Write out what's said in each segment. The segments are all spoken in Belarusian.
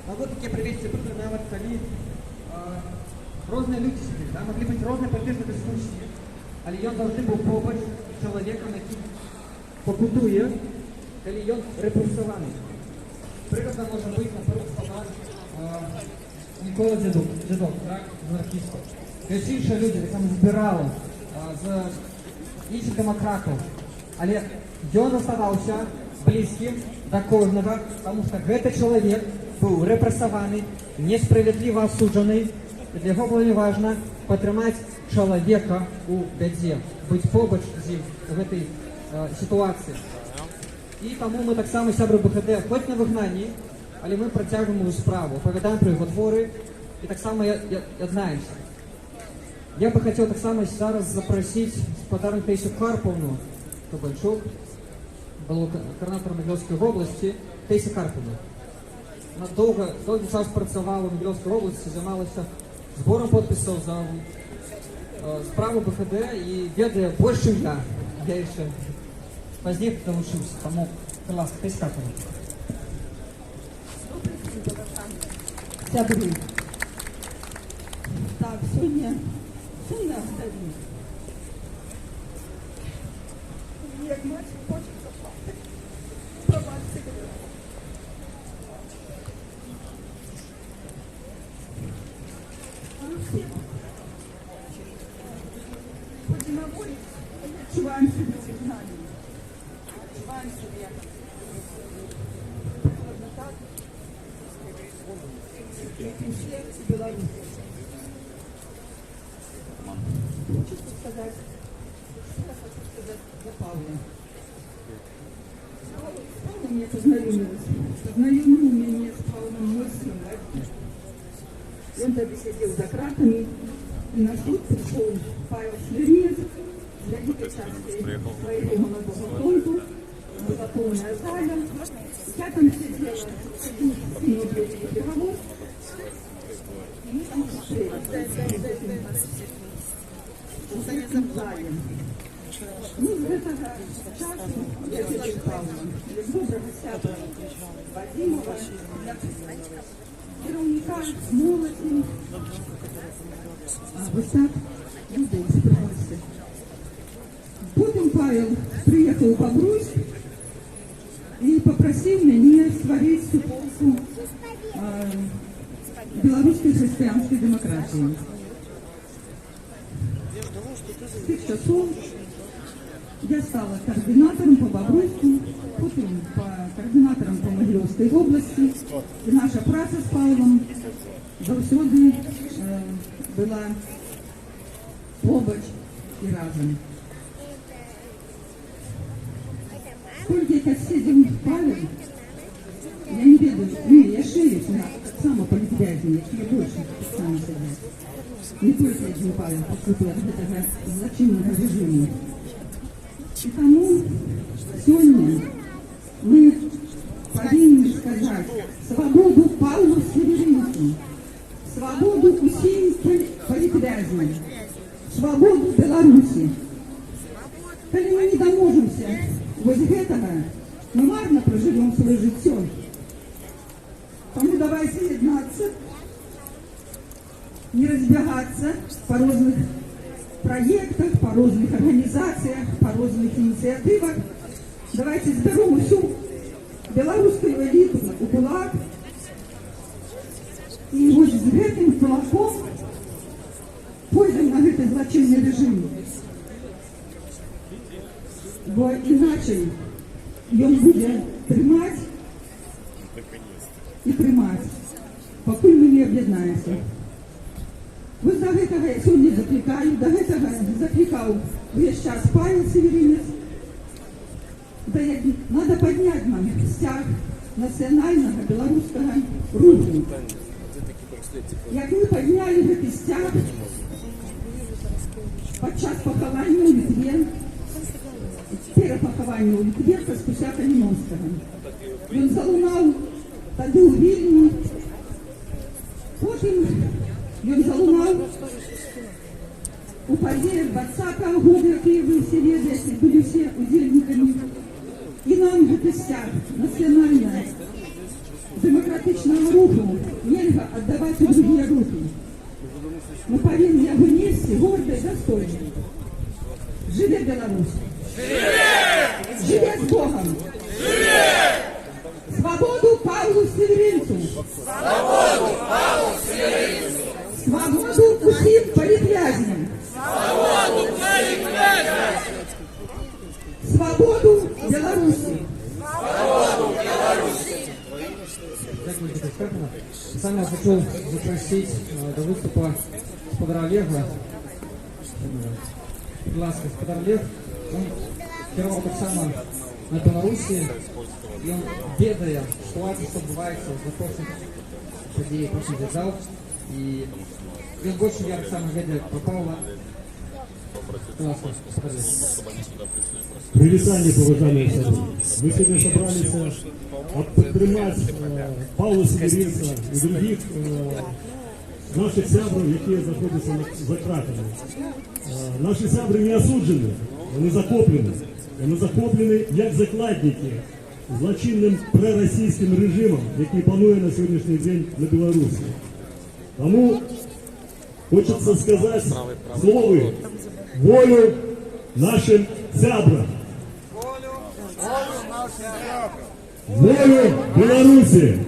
Могу такі привести приклади, навіть коли різні люди сидять, да? Могли бути різні політичні дискусії, але він завжди був побач з чоловіком, який побудує, коли він репресований. Прикладом може бути, наприклад, Нікола Дідок, так, з анархістів. Тобто інші люди, які збирали з інших демократів, але він залишався близьким до кожного, тому що цей чоловік був репресований, несправедливо осуджений, і для його було важливо підтримати чоловіка у біді, бути побач з ним у цій ситуації. І тому ми так само сябри БХД, хоч на вигнанні, але ми протягуємо справу, оповідаємо про його твори і так само єднаємося. Я би хотів так само зараз запросити сподарну Таїсю Карповну Кабальчук, була координатором Могилівської області, Таїсі Карповну. Вона довгий час працювала в Могилівській області, займалася збором підписів за справу БХД і ведає більше, ніж я ще пізніше навчився. Тому, будь ласка, Таїсі Карповна. Сябры. Так, сегодня оставим. Як мать хочется плакать. Пробачте. Хоть и на воле, отчуваем себе признание. Отчуваем себе. Ладно так. Хочется сказать, что я хочу сказать за Павла. С Павлом я познайомилась с Павлом мой сын. Он тогда сидел за кратами, и на суд пришел Павел Швернец для дикой части своего молодого фонду, полная зала. Я там сидела, с ним были переговоры. Мы там шли. Ну, з этого часу я читала доброго свята Вадимова, керівника молоді. А ось так любов спрямується. Потім Павел приїхав у Бобруйськ и попросил меня створить суполку белорусской христианской демократии. С тех часов я стала координатором по Бобруйску, потом координатором по Могилевской области. И наша праца с Павлом завсёды была побач и разом. Сколько я сидим в Павле, я не ведаю, я шеюсь на самополитвязне, я больше сами сидят. Не только один Павел поступил от этого злочинного режима. И тому сегодня мы повинны сказать свободу Павлу Северинцу, свободу усім політв'язням, свободу Беларуси. Коли мы не доможемся вот этого, мы марно проживем свое життя. Тому давайте єднатися, не разбегаться по разных проектах, по разных организациях, по разных инициативах. Давайте зберемо всю белорусскую элиту у кулак. И вот с этим кулаком пойдем на этот злочинный режим. Бо иначе он будет тримать и тримать, пока мы не объединимся. Вот до этого я сегодня закликаю, до этого закликал весь час Павел Северинец. Да надо поднять нам стяг национального белорусского руху. Як мы подняли этот стяг подчас поховання у Литве, перепоховання у Литве Каспуся Каліновського. Він залунав тоді у Вільні, потім він залунав у події 20-го года, які ви всі ведаєте, були всі удільниками. І нам этот стяг національний демократичному руху нельга віддавати у другі руки. Ми повинні його нести гордо і достойно. Живе Білорусь! Живе з Богом! Свободу Павлу Северинцу! Свободу Павлу Северинцу! Свободу усім політв'язням! Свободу політв'язням! Свободу Білорусі! Свободу Беларуси! Дякую, Віктор Степановна. Саме я хочу запросити до виступу господара Олега. Будь ласка, господар Олег. Він керував так само на Білорусі. І він ведає ситуацію, що відбувається в запорожних подій, прошлых держав. І він більше я так само веде про Павла. Будь ласка, господар Олег. Привітання, поважання всім. Ми сьогодні зібралися підтримати Павла Северинца і других наших сябрів, які знаходяться за кратами. Наші сябри не осуджені, вони захоплені. Вони захоплені як закладники злочинним проросійським режимом, який панує на сьогоднішній день на Білорусі. Тому хочеться сказати слово волю нашим зябрам. Волю Білорусі!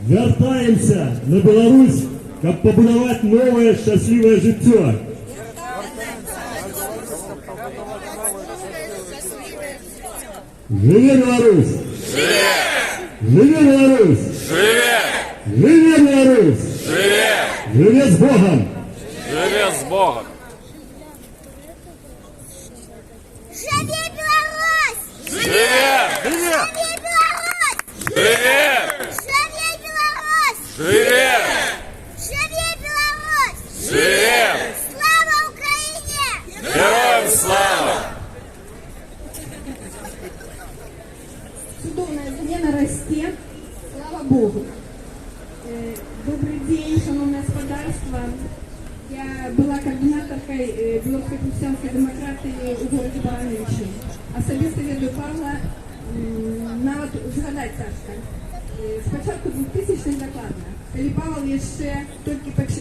Вертаємося на Білорусь, щоб побудувати нове щасливе життя. Живе Білорусь! Живе Білорусь! Живе Білорусь! Живе з Богом! Живе з Богом! Живе Беларусь! Живе! Живе Беларусь! Живе! Живе Беларусь! Живе! Живе Беларусь! Живе! Слава Украине! Героям слава! Чудовная змена растет, слава Богу. Добрый день, шановное господарство. Я была координаторкой Белорусской христианской демократии у городе Барановичи. Особисто веду Павла нават згадать царска. Спочатку 2000-х докладно. Коли Павел еще только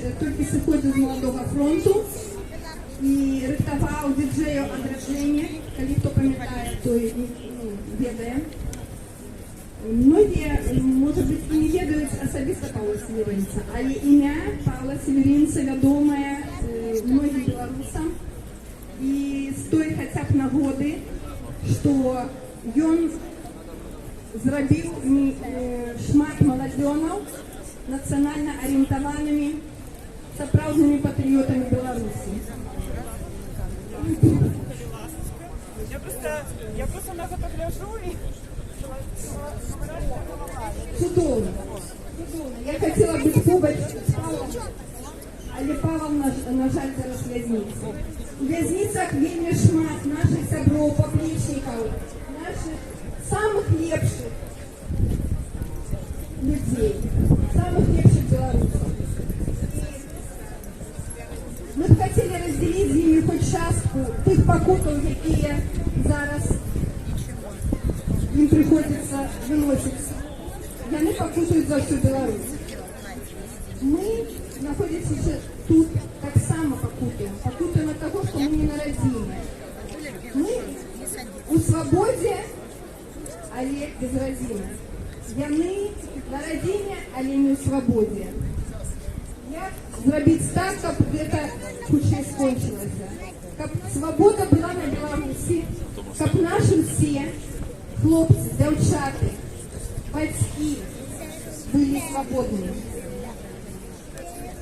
сыходил з молодого фронту и рыхтовал диджею «Адраджение», коли кто памятает, то ведае. Многие, может быть, и не ведают особисто Павла Северинца, але імя Павла Северинца вядомае многим беларусам. І з той хаця б нагоды, што ён зрабіў шмат маладзёнаў нацыянальна арыентаванымі сапраўднымі патрыётамі Беларусі. Я просто на это гляжу и... Чудово. Я хотела быць побач з Павлом, але Павел, на жаль, зараз вязніцца. У вязніцах вельмі шмат наших сяброў, паплечнікаў, наших самых лепшых людей, самых лепших белорусов. Мы б хотели разделить з ними хоть частку тих пакутаў, якія зараз им приходится выносить. Яны пакутуюць за всю Беларусь. Мы находимся еще тут так само пакутуем. Пакутуем от того, что мы не народимы. Мы у свободе, але безразимы. Яны на радзіме, але не ў свабодзе. Як зрабіць так, каб гэта хутчэй скончылася? Каб свабода была на Беларусі, каб наши все хлопцы, дзяўчаты, бацькі былі свабоднымі.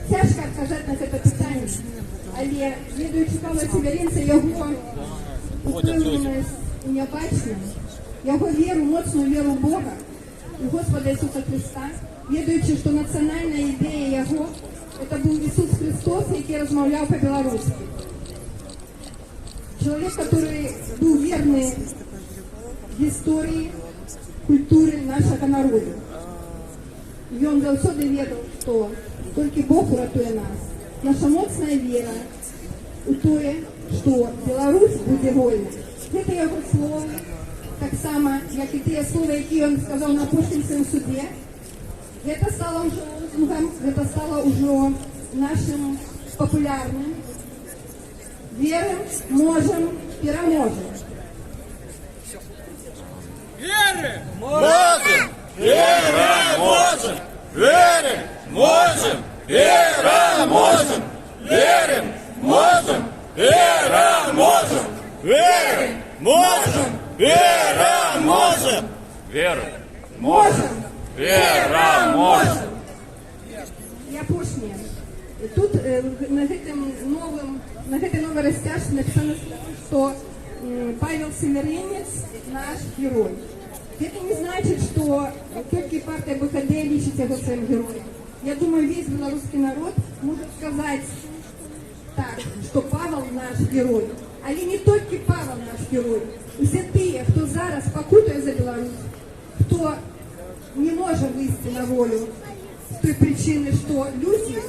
Цяжка адказаць на гэта пытанне, але ведаючы Павла Северинца, яго упэўненасць у нябачным, яго веру, моцную веру Бога і Господа Ісуса Христа, ведаючы, што нацыянальная ідэя яго это быў Ісус Христос, які размаўляў па-беларуску. Человек, который был верный гісторыі, культуры нашага народу. І ён заўсёды ведаў, што толькі Бог уратуе нас. Наша моцная вера у тое, што Беларусь будзе вольна. Гэта яго словы, так само, як і ті слова, які він сказав на Пушкінському суді. Це стало вже лозунгом, це стало вже нашим популярним. Віримо, можемо, переможемо. Можем! Переможем! Верим! Можем! Переможем! Верим! Можем! Переможем! Верим! Можем! Переможем! Верим! Можем! Переможем! Я пошні. Тут на гэтай новой розтяжці написано, что Павел Северинец наш герой. Это не значит, что только партия БХД лічить його своим героем. Я думаю, весь белорусский народ может сказать так, что Павел наш герой. Але не только Павел наш герой. Усі ті, хто зараз покутує за Беларусь, хто не може вийти на волю з той причини, що люди,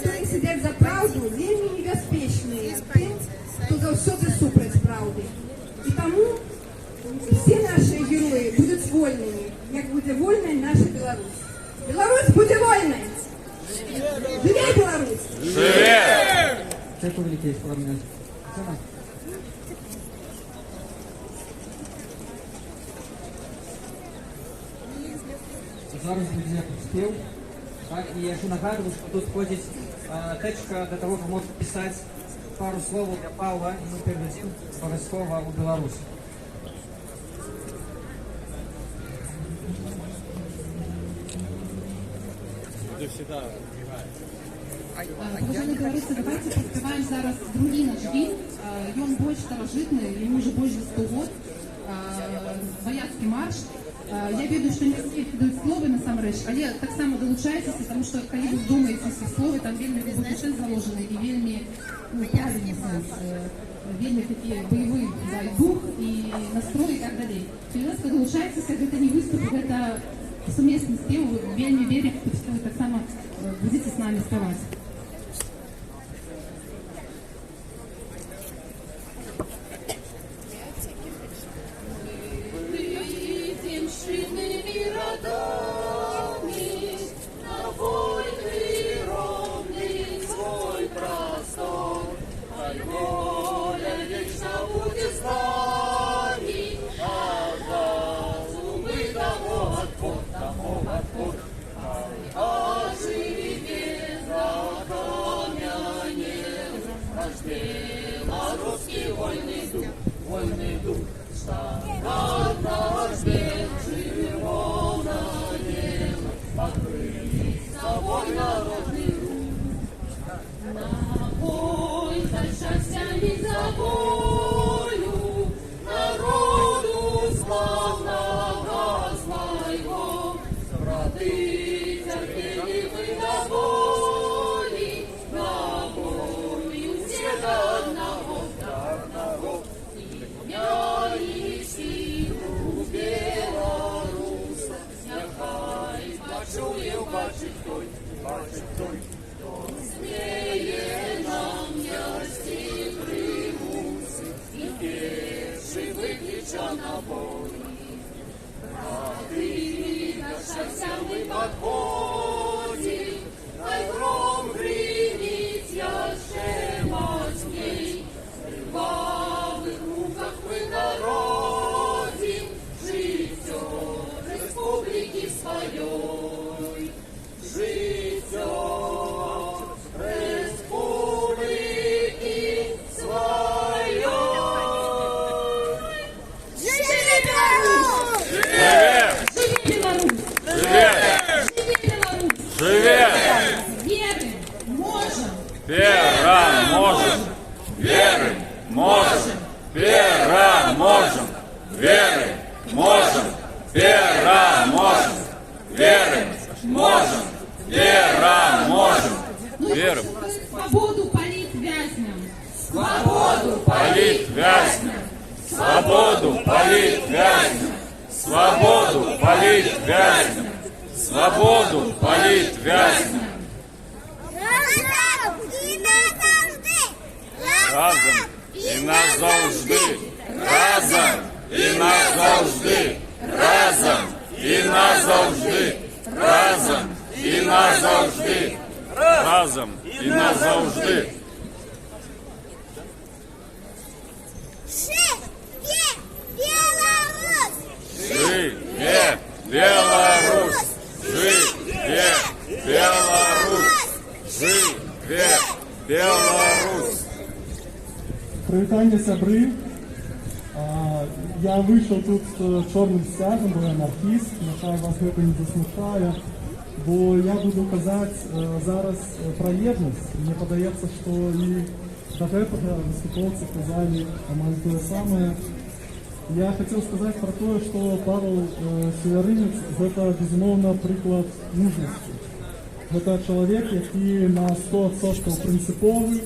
які сидять за правду, вельми небезпечні тим, хто завжди супроть правди. І тому всі наші герої будуть вольними, як буде вольна наша Білорусь. Білорусь буде вольною! Живе Білорусь! Живе! Це повелитель, справді. Зараз буде спів. Так, і я ще нагадую, що тут входить течка для того, хто може писати пару слов для Павла, і ми передадим обов'язково у Білорусь. Уважаемые белорусы, давайте поспеваем зараз другий наш гимн. И он больше старожитный, ему уже больше 100 год. Бояцкий марш. Я ведаю, что не все дают слово насамрэч, але так само долучайтеся, потому что калі вы думаете ці словы, там вельмі глибокі сэнс заложены і вельмі правильный сэнс, вельмі такі боевы дух і настрой і так далей. Калі ласка, долучайтеся, гэта не выступ, гэта сумесны спеў, вы вельмі верите, што вы так само будете с нами спяваць. Переможем! Верим! Можем! Переможем! Верим! Можем! Переможем! Верим! Можем! Переможем! Верим! Свободу политвязням! Свободу политвязням! Свободу политвязням! Свободу политвязням! Свободу политвязням! Разом і назавжди! Разом і назавжди! Разом і назавжди, разом і назавжди, разом і назавжди, разом і назавжди. Живе Беларусь! Живе Беларусь! Живе Беларусь! Живе Беларусь! Привітання, сябри. Я вийшов тут з чорним стягом, бо я анархіст, нехай вас це не засмущає, бо я буду казати зараз про єдність. Мені подається, що і до этого выступалцы казали амаль те саме. Я хотел сказать про то, что Павел Северинец – это, безумовно, приклад мужності. Це чоловік, який на 100% принциповий,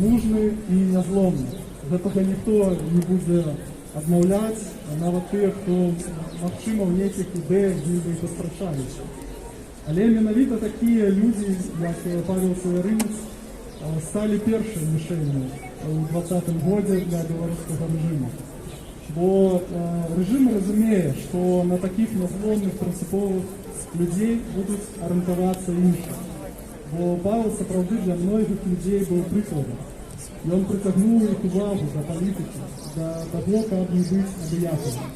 мужний і незломний. Гэтага ніхто не буде адмаўляць, нават тыя, хто, магчыма, ў нейкіх ідэях нібы і паспрачаліся. Але менавіта такія людзі, як Павел Северинец, сталі першай мішенню ў 20-м годзе для беларускага рэжыму. Бо рэжым разумее, што на такіх нязломных прынцыповых людзей будуць арыентавацца іншых. Бо Павел сапраўды для многіх людзей быў прыкладам. Ён прыцягнуў іх увагу да палітыкі, да таго, каб не быць абыякавым.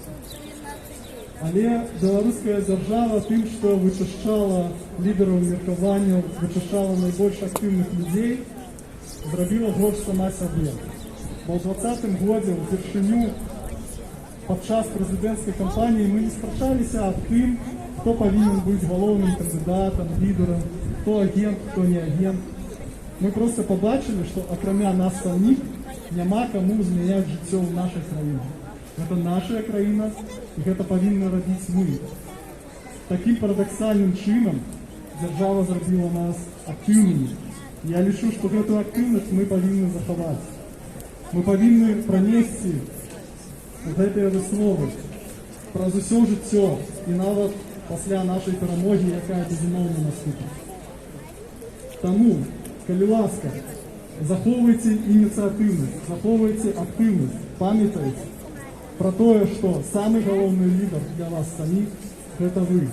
Але беларуская дзяржава тым, што вычышчала лідараў меркаванняў, вычышчала найбольш актыўных людзей, зрабіла горш сама сабе. Бо ў 20-м годзе упершыню падчас прэзідэнцкай кампаніі мы не спрачаліся аб тым, хто павінен быць галоўным кандыдатам, лідарам, хто агент, хто не агент. Мы просто побачили, что акрамя нас самих няма кому змяняць жыццё ў нашай краіне. Гэта наша краіна, і гэта павінны рабіць мы. Такім парадаксальным чынам дзяржава зрабіла нас актыўнымі. Я лічу, што гэтую актыўнасць мы павінны захаваць. Мы павінны пранесці гэтыя высновы праз усё жыццё і нават пасля нашай перамогі, якая безумоўна наступіць. Таму, калі ласка, захоўвайце ініцыятыўнасць, захоўвайце актыўнасць, памятайце пра тое, што самы галоўны лідар для вас саміх – гэта вы.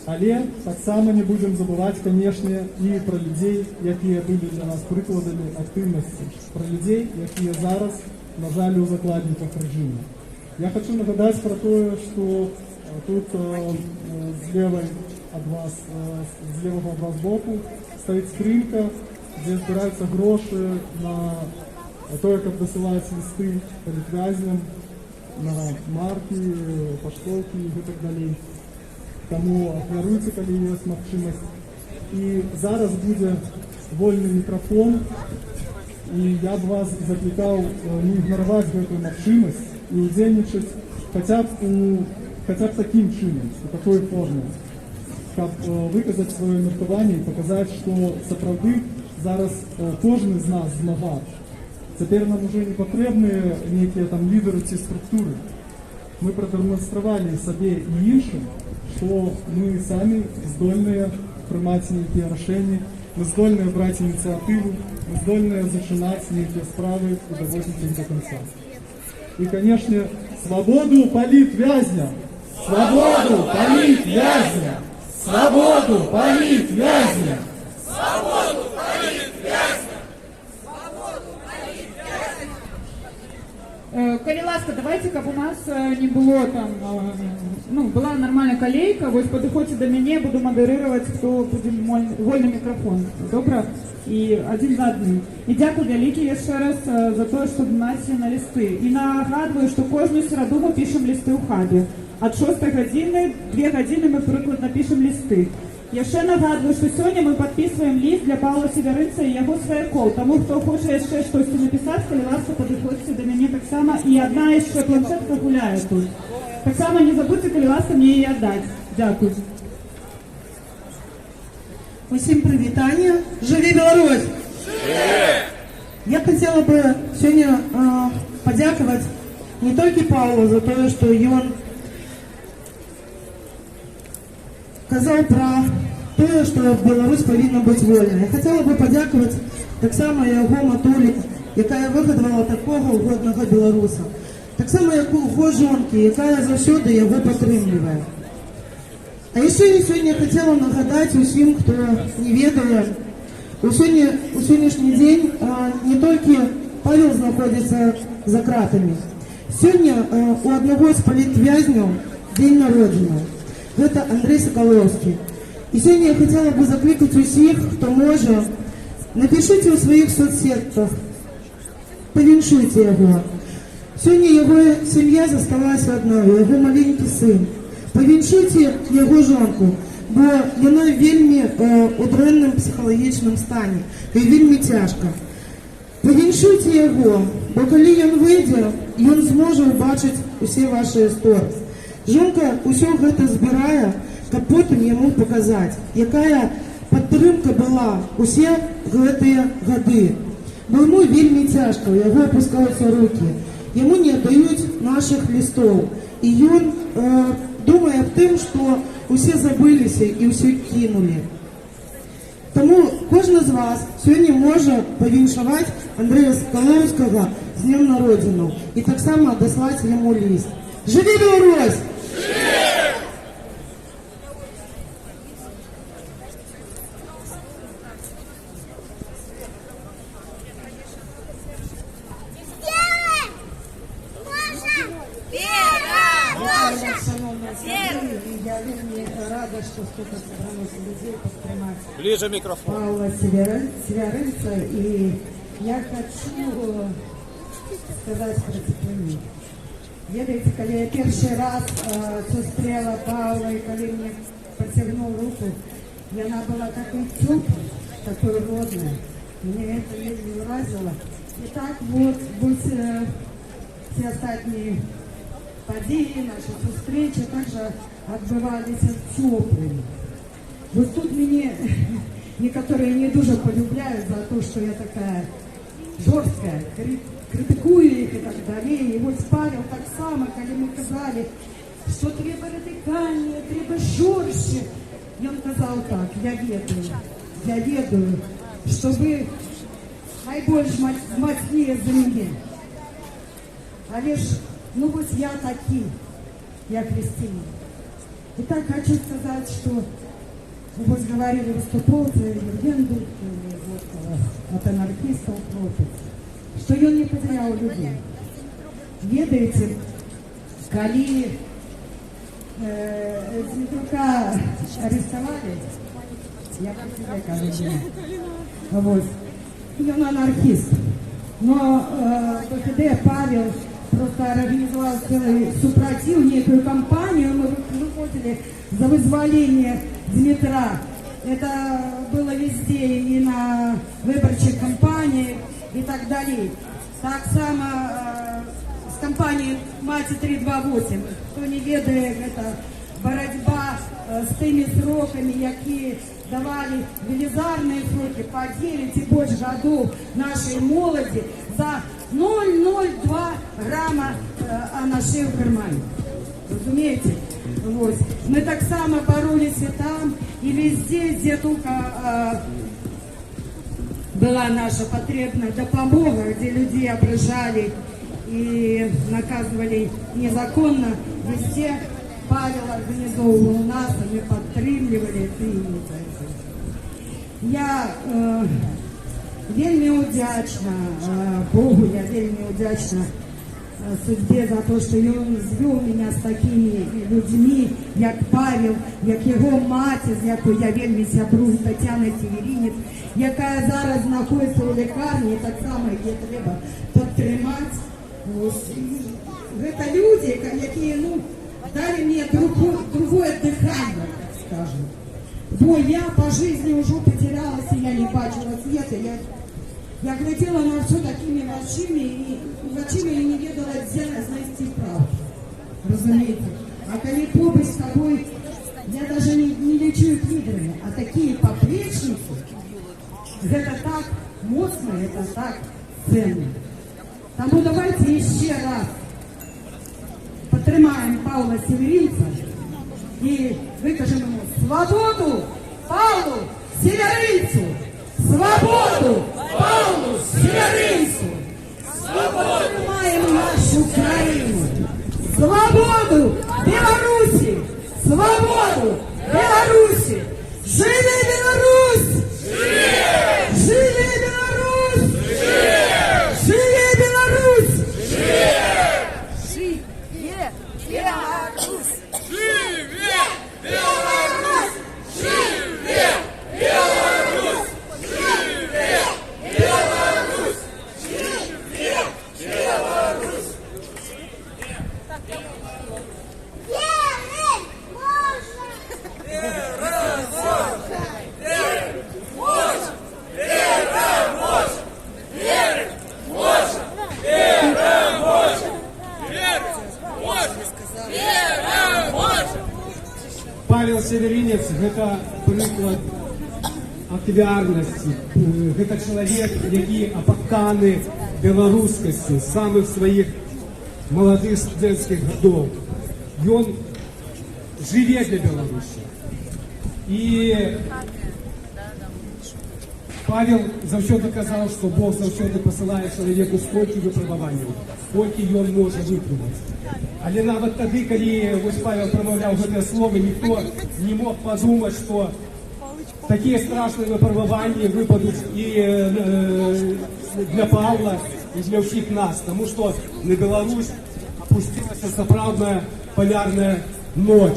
Але таксама не будзем забываць, канешне, і пра людзей, якія былі для нас прыкладамі актыўнасці, пра людзей, якія зараз, на жаль, у закладніках рэжыму. Я хочу нагадаць пра тое, што тут з левой ад вас, з левага ад вас боку стоит скринка, где збираюцца грошы на тое, каб дасылаць лісты палітвязням, на маркі, паштоўкі і гэтак далей. Таму ахвяруйце, калі ёсць магчымасць. І зараз будзе вольны мікрафон, і я б вас заклікаў не ігнараваць гэтую магчымасць і удзельнічаць хаця б такім чынам, у такой форме, каб выказаць сваё меркаванне і паказаць, што сапраўды зараз кожны з нас змагаць. Цяпер нам ужо не патрэбныя нейкія там лідары ці структуры. Мы прадэманстравалі сабе і іншым, што мы самі здольныя прымаць нейкія рашэнні, мы здольныя браць ініцыятыву, мы здольныя зачынаць нейкія справы і даводзіць іх да канца. І, канешне, свабоду палітвязня! Свабоду палітвязня! Свободу политвязня! Свободу политвязня! Калі ласка, давайте, каб у нас не было там, была нормальная колейка, вось падыходзьце да мяне, буду мадэрыраваць, хто будзе вольны мікрафон. Добра? І адзін за адным. І дзякуй вялікі яшчэ раз за тое, што донацілі на лісты. І нагадваю, што кожную сераду мы пішам лісты ў хабе. Ад 6 гадзіны, 2 гадзіны мы прыкладна пішам лісты. Яшчэ нагадваю, што сёння мы падпісваем ліст для Павла Северынца і яго сваякоў. Таму, хто хоча яшчэ штосьці напісаць, калі ласка, падыходзьце да мяне таксама. І адна яшчэ планшетка гуляе тут. Таксама не забудьце, калі ласка, мне яе аддаць. Дзякуй. Усім прывітанне. Жыве Беларусь! Живе! Я хотела бы сегодня подяковать не только Павлу за то, что он сказал про то, что Беларусь повинна быть вольной. Я хотела бы подяковать так само яго матулі, якая выгадувала такого угодного белоруса. Так само, як у його жонки, яка завжди його підтримує. А ще я сьогодні хотіла нагадати усім, хто не ведає, у сьогоднішній день не тільки Павел знаходиться за кратами. Сьогодні у одного з політв'язнів день народження. Це Андрій Соколовський. І сьогодні я хотіла б закликати усіх, хто може, напишіть у своїх соцсетках, повіншуйте його. Сьогодні його сім'я залишилася одною, його маленький син. Повіншуйте його жонку, бо вона в вельми удренному психологічному стані, і вельми тяжко. Повіншуйте його, бо коли він вийде, він зможе побачити усі ваші історії. Жонка усе це збирає, щоб потім йому показати, яка підтримка була усі ці роки. Бо йому вельми тяжко, його опускаються руки, йому не дають наших листів. І він думає об тим, що усі забилися і все кинули. Тому кожен з вас сьогодні може повіншувати Андрія Соколовського з днем народження і так само дослати йому лист. Живи, Білорусь! Я вельми рада, что столько собралось людей подтримать Ближе микрофон. Павла Северинца. И я хочу сказать про теплыню. Ведаеце, коли я первый раз зустрела Павла, и коли мне протянул руку, и она была такой теплой, такой родной. Мне это вельми уразило. И так вот, все остальные події, наші зустрічі також відбувалися теплими. Вот тут меня некоторые не дуже полюбляют за то, что я такая жорсткая, критикую их и так далее. И вот Павел так само, коли мы казали, что треба радикальнее, треба жорстче. И он сказал так: я ведаю, что вы найбільш мацнее за меня. А лишь, ну вот я такий, я христианин. И так хочу сказать, что вот говорили выступалцы, легенды, от анархистов против, что он не потерял людей. Ведаете, коли Дмитрука арестовали, я про себя кажу, вот, и он анархист. Но ПХД Павел просто организовал целый супротив, некую кампанию, мы выходили за вызволение Дмитра. Это было везде, и на выборчих кампаниях, и так далее. Так само с кампанией «Мати 328». Кто не ведает, это боротьба с теми сроками, які давали велизарные сроки по 9 и больше годов нашей молоді за 0,02 грама анаши в кармане. Разумеете? Вот. Мы так само боролись и там, и везде, где только была наша потребная допомога, где людей обрежали и наказывали незаконно, везде Павел организовывал нас, и мы подтримливали это инициативу. Я вельми удячна Богу, я вельми удячна судьбе за то, що він звів мене з такими людьми, як Павел, як його мати, з якою я вельми сябрую, Тетяна Северинець, яка зараз знаходиться у лікарні, так само її треба підтримати. Це люди, які, дали мне другое дыхание, так скажем. Бо я по жизни уже потерялась, и я не бачила света. Я глядела на все такими очима и не ведала, где знайти правду. Разумеете? А коли побыть с тобой, я даже не лечу их лидерами, а такие поплечники, это так мощно, это так ценно. Тому давайте еще раз підтримаємо Павла Северинца і викажемо йому свободу Павлу Северинцу! Свободу Павлу Северинцу! Свободу! Підтримаємо наш Украину! Свободу Беларуси! Свободу Беларуси! Живи Беларусь! Живи Беларусь! Живи Беларусь! Живе Беларусь! Павел Северинец – гэта прыклад актывіарнасці. Гэта чалавек, які апаканы беларускасцю з самых сваіх маладых студэнцкіх гадоў. Ён жыве для Беларусі. І Павел заўсёды казаў, што Бог заўсёды пасылае чалавеку столькі выпрабаванняў, колькі ён можа вытрымаць. Але нават тады, калі вось Павел прамаўляў гэтыя словы, ніхто не мог падумаць, што такія страшныя выпрабаванні выпадуць і для Павла, і для ўсіх нас, таму што на Беларусь апусцілася сапраўдная палярная ноч.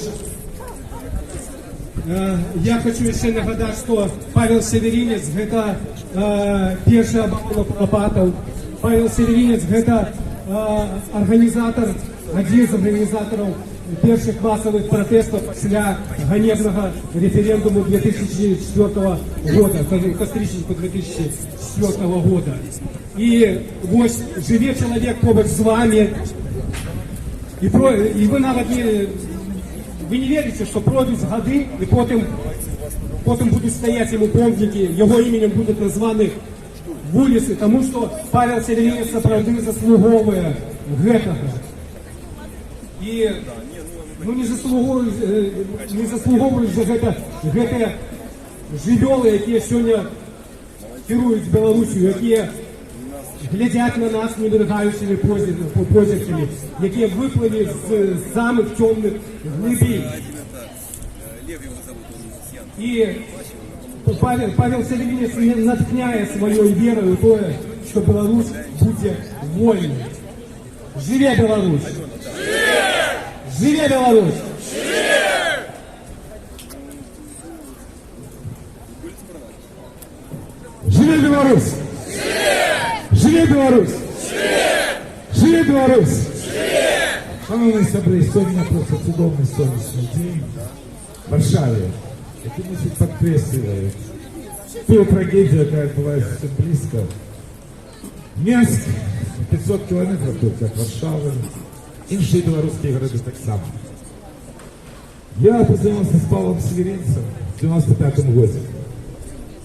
Я хочу яшчэ нагадаць, што Павел Северинец – гэта першы абарона Курапатаў. Павел Северинец – гэта арганізатар, один з арганізатараў першых масовых протестов пасля ганебнага референдуму 2004 года, кастрычніку 2004 года. І вось жыве чалавек побач з вами, і вы нават вы не верите, что пройдут годы, и потом будут стоять ему помники, его именем будут названы вулицы, тому что Павел Северинец сапраўды заслуговує гэтага. І не заслуговуюць за гэтыя жывёлы, якія сёння кіруюць Беларусю, якія глядзяць на нас неміргаючымі позіркамі, якія выплылі з самых цёмных глыбей. І Павел Северинец натхняе сваёй верою тое, што Беларусь будзе вольнай. Жыве Беларусь! Жыве Беларусь! Живе Беларусь! Живе Беларусь! Живе Беларусь! Шановні сябри, сьогодні просто чудовний сонячний день в Варшаві, який мусить підкреслює ту трагедію, яка відбувається все близько. Минск 500 кілометрів тут від Варшави, інші білоруські городи так само. Я познайомився з Павлом Северинцем в 95 году.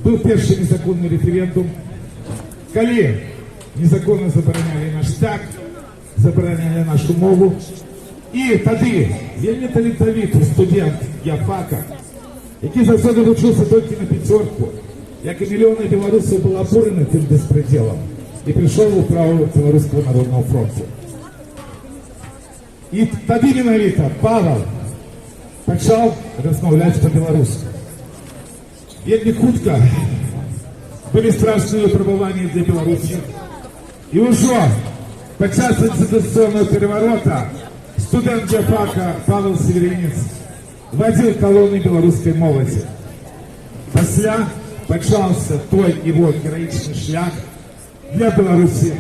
Был перший незаконный референдум, коли незаконно забороняли наш так, забороняли нашу мову. І тоді вельми талентовитий студент ЯФАКа, який завжди вчився тільки на п'ятерку, як і мільйони білорусів, був обурений тим безпределом і прийшов у праву Білоруського народного фронту. І тоді менавіта Павел почав розмовляти по-білоруськи. Вельми хутко были страшные выпробования для Беларуси. И уже подчас конституционного переворота студент ЯФАКа Павел Северинец водил колонны белорусской молоді. Після почався той его героичный шлях для Беларуси,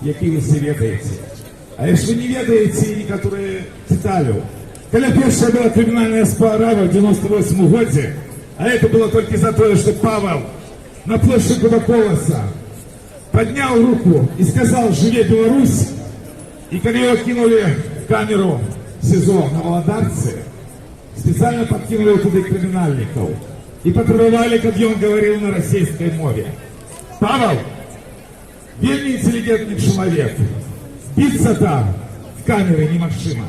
який ви всі ведаете. А если не ведаете, некоторые детали, когда первая была криминальная справа в 98 году, а это было только за то, что Павел на площади Кубаколоса поднял руку и сказал «Живе Беларусь!». И когда его кинули в камеру СИЗО на Володарце, специально подкинули туда криминальников и потребовали, как он говорил на российской мове. Павел, вельми интеллигентный человек, биться там в камере немашима.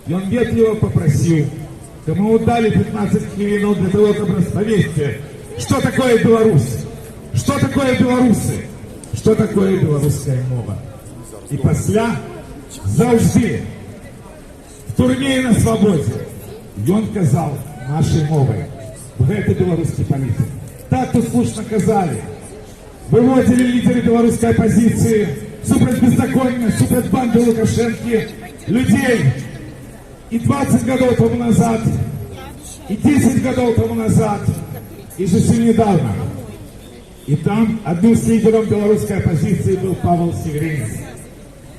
И он ветливо попросил, кому дали 15 хвилин для того, чтобы расповесить, что такое Беларусь, что такое белорусы, что такое белорусская мова. И после завжди в турме і на свободі. Ён казав нашей мовой. Гэта белорусский политик. Так тут слушно казали. Выводили лидеры белорусской оппозиции супраць беззакония, супраць банды Лукашенки людей и 20 годов тому назад, и 10 годов тому назад, и совсем недавно. И там одним из лидеров белорусской оппозиции был Павел Северинец.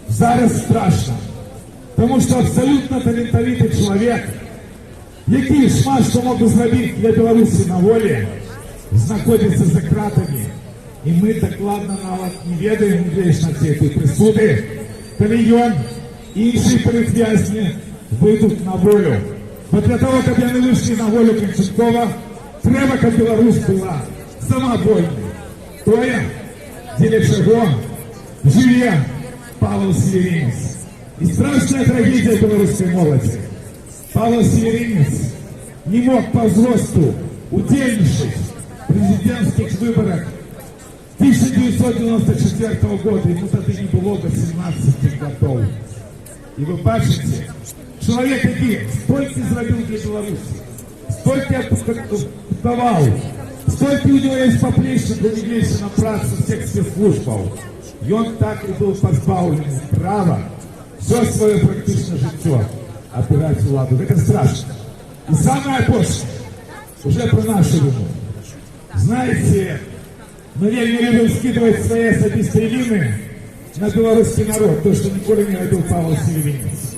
Зараз страшно, потому что абсолютно талентовитый человек, який шмат што мог бы зрабіць для Беларусі на волі, знаходзіцца за кратамі. І мы дакладна нават не ведаем вечнасці этой прысуды, калі ён і іншыя палітвязні выйдуць на волю. Бо для того, каб яны выйшлі на волю канчаткова, трэба, каб Беларусь была сама вольнай. Тое, дзеля чаго жыве Павел Северинец. І страшная трагедия белорусской молоди. Павел Северинец не мог по возрасту удельничать в президентских выборах 1994 года. Ему тогда не было 18 годов. И вы бачите, человек, который столько сделал для Беларуси, столько отдавал, столько у него есть поплечников, не на працу всех спецслужбов. И он так и был позбавлен права все свое практическое житье отбирать владу. Это страшно. И самое опасное, уже про нашу вину. Знаете, мы вельми любим скидывать свои особистые вины на белорусский народ, то, что николи не робил Павел Северинец.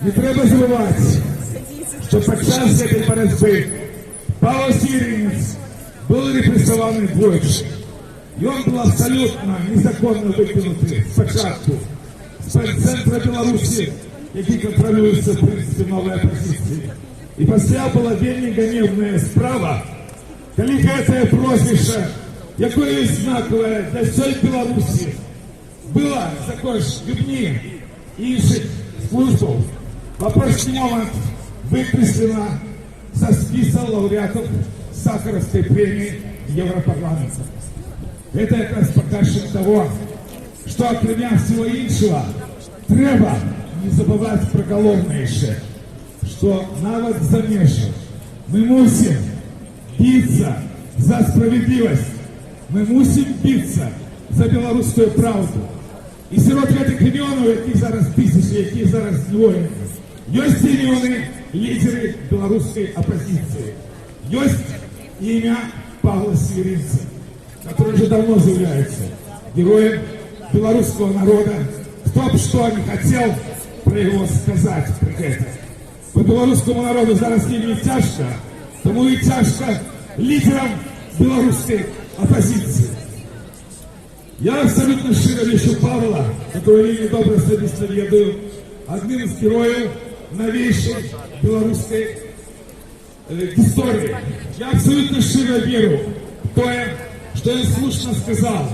Не треба забывать, что подчас этой борьбы Павел Северинец был репрессован двойче. И он был абсолютно незаконно выкинутый спочатку з центра Беларуси, який контролюється, в принципі, новою опозицією. І після була вельми ганебна справа, коли гэта прозвище, якое є знакове для всієї Білорусі, було також людьми інших служб, в опошній момент викреслено со списка лауреатов Сахаровской премии Европарламента. Это как раз показчик того, что окремя всего іншого треба не забывать про головное еще, что навод замешан. Мы мусим биться за справедливость, мы мусим биться за белорусскую правду. И сирот этих регионов, яких зараз тысячи, яких зараз невольники, есть регионы лидеры белорусской оппозиции. Есть имя Павла Северинца, который уже давно заявляется героем белорусского народа. Кто бы что не хотел про его сказать про это. По белорусскому народу зараз не тяжко, тому и тяжко лидерам белорусской оппозиции. Я абсолютно щиро вещу Павла, которого я недобро особисто ведаю, одним из героев новейшей белорусской истории. Я абсолютно щиро верю в то, что он слушно сказал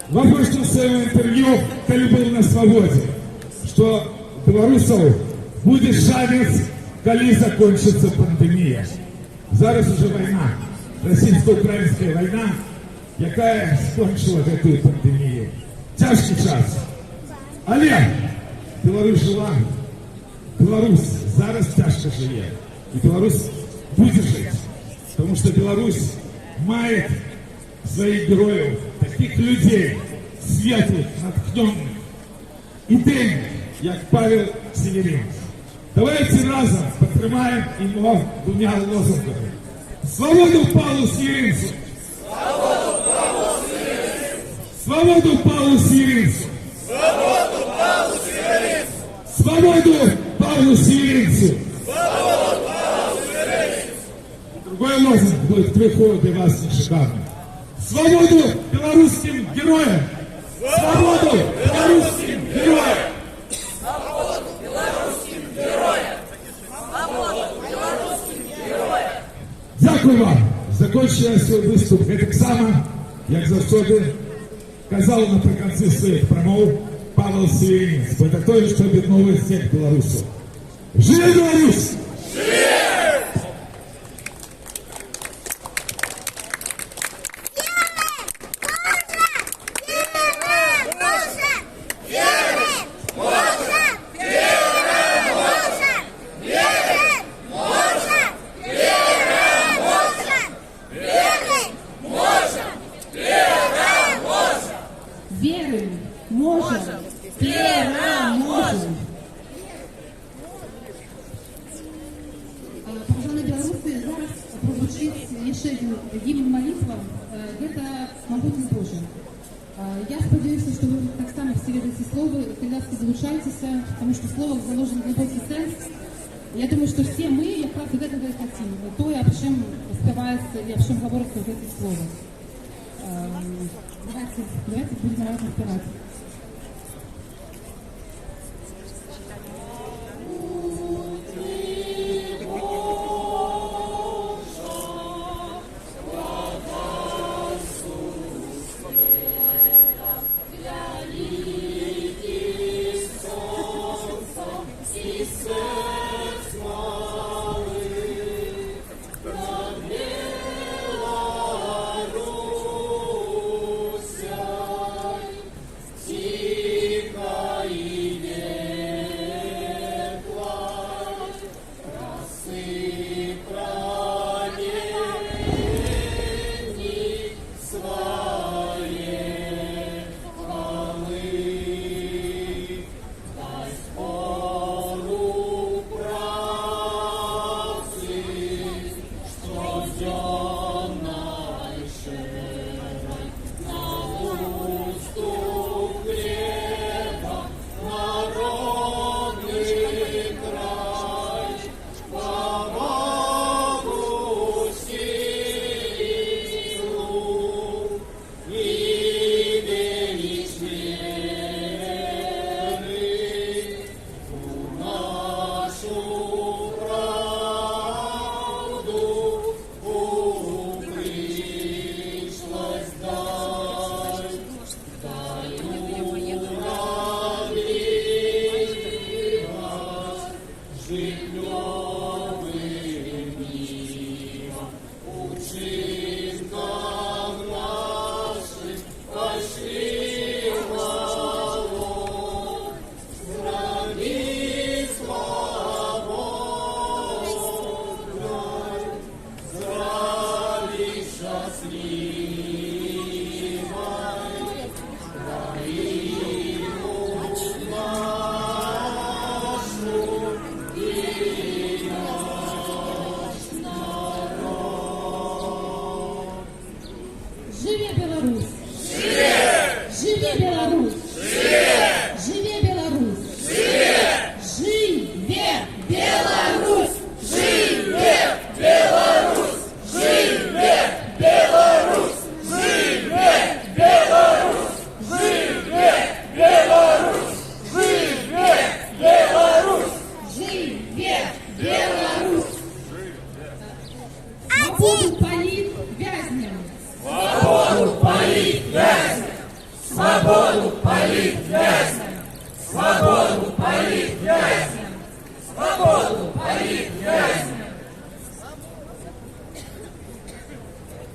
в прошлом своем интервью, когда был на свободе, что белорусов будет шанец, когда закончится пандемия. Зараз уже война, российско-украинская война, якая скончила эту пандемию. Тяжкий час. Але Беларусь жила, Беларусь зараз тяжко живе. И Беларусь будет жить. Потому что Беларусь мает своих героев, таких людей, светлых, натхненных, идейных, як Павел Северинец. Давайте разом подтримаем его двумя лозунгами. Свободу Павлу Северинцу! Свободу Павлу Северинцу! Свободу Павлу Северинцу! Свободу Павлу Северинцу! Свободу Павлу Северинцу! Другой лозунг будет к выходу для вас не шикарный. Свободу белорусским героям! Свободу белорусским героям! Свободу белорусским героям! Свободу белорусским героям! Дякую вам! Закончила свой выступ гэтак сама, як заўсёды казал напрыканцы сваіх прамоў Павел Северинец. Это то, что об'ядновує всех белорусов. Живе Беларусь! Веры! зараз прозвучить ще один гімн молитва, гэта «Могутний Боже». Я сподіваюся, що ви так само всі ведете слово, коляски залучайтеся, тому що слово заложено глибокий сенс. Я думаю, що всі ми якраз від этого і хотим. То, об чим співається і об чим говориться в це слово. Давайте будемо разом співати.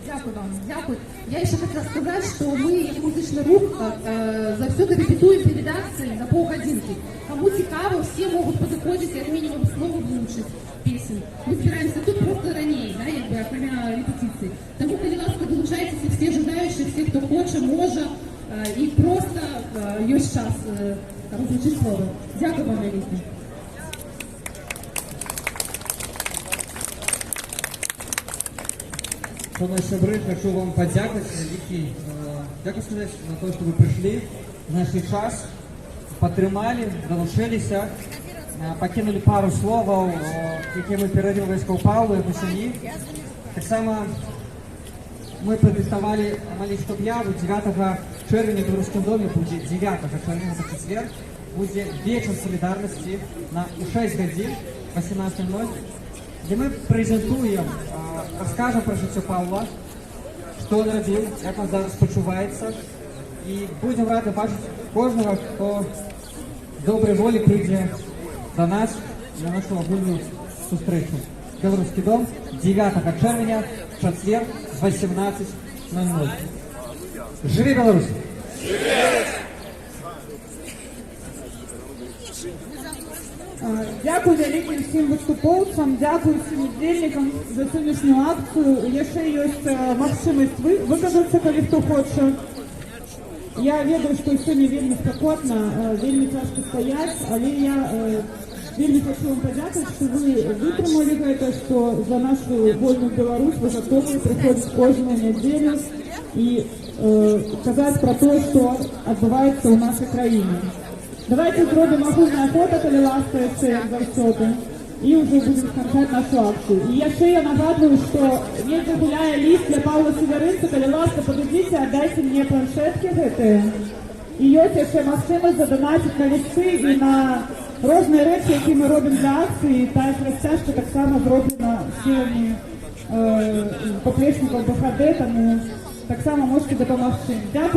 Дякую вам, дякую. Я ще хотіла сказати, що ми, як музичний рух, завжди репетуємо передачі на полгодинки. Кому цікаво, всі можуть підходити, як мінімум, слово влучити пісень. Ми збираємося тут просто раніше, да, якби, окремя репетиції. Тому, будь ласка, долучайтеся всі жадаючі, всі, хто хоче, може, і просто є час розлучити слово. Дякую вам, велике. Шановні сябры, хочу вам подякувати, великий, дякую сказати на то, що ви прийшли, знайшли час, підтримали, долучилися, покинули пару слов, які ми передали військову Павлу і Пасені. Так само ми підготували маленьку об'яву 9 червня в Білоруському домі, буде 9 червня, це четверг, буде вечір солідарності у 6 годин, 18:00, де ми презентуємо, розкажемо про життя Павла, що він робив, як він зараз почувається. І будемо раді бачити кожного, хто з доброї волі прийде до нас на нашу огульну зустрічу. Білоруський дом 9 червня, в четвер, в 18:00. Живи Білорусь! Дякую великим всім виступовцям, дякую всім удільникам за сьогоднішню акцію. Ще є можливість виказатися, коли хто хоче. Я ведаю, що сьогодні вельми спекотно, вельми тяжко стоять, але я вельмі хочу вам падзякаваць, што вы вытрымалі гэта, што за нашу вольную Беларусь вы гатовы прыходзіць кожную нядзелю і казаць пра тое, што адбываецца ў нашай краіне. Давайте зробім агульнае фота, калі ласка, яшчэ як заўсёды, і ўжо будзем сканчаць нашу акцыю. І яшчэ я нагадваю, што недзе гуляе ліст для Паўла Севярынца, калі ласка, падыдзіце, аддайце мне планшеткі гэтыя. І ёсць яшчэ магчымасць заданаціць на лісты і на розныя рэчы, які мы робім для акцыі. Тая расцяжка таксама зроблена сіламі паплечнікаў БХД, таму таксама можете дапамагчы. Дзякую.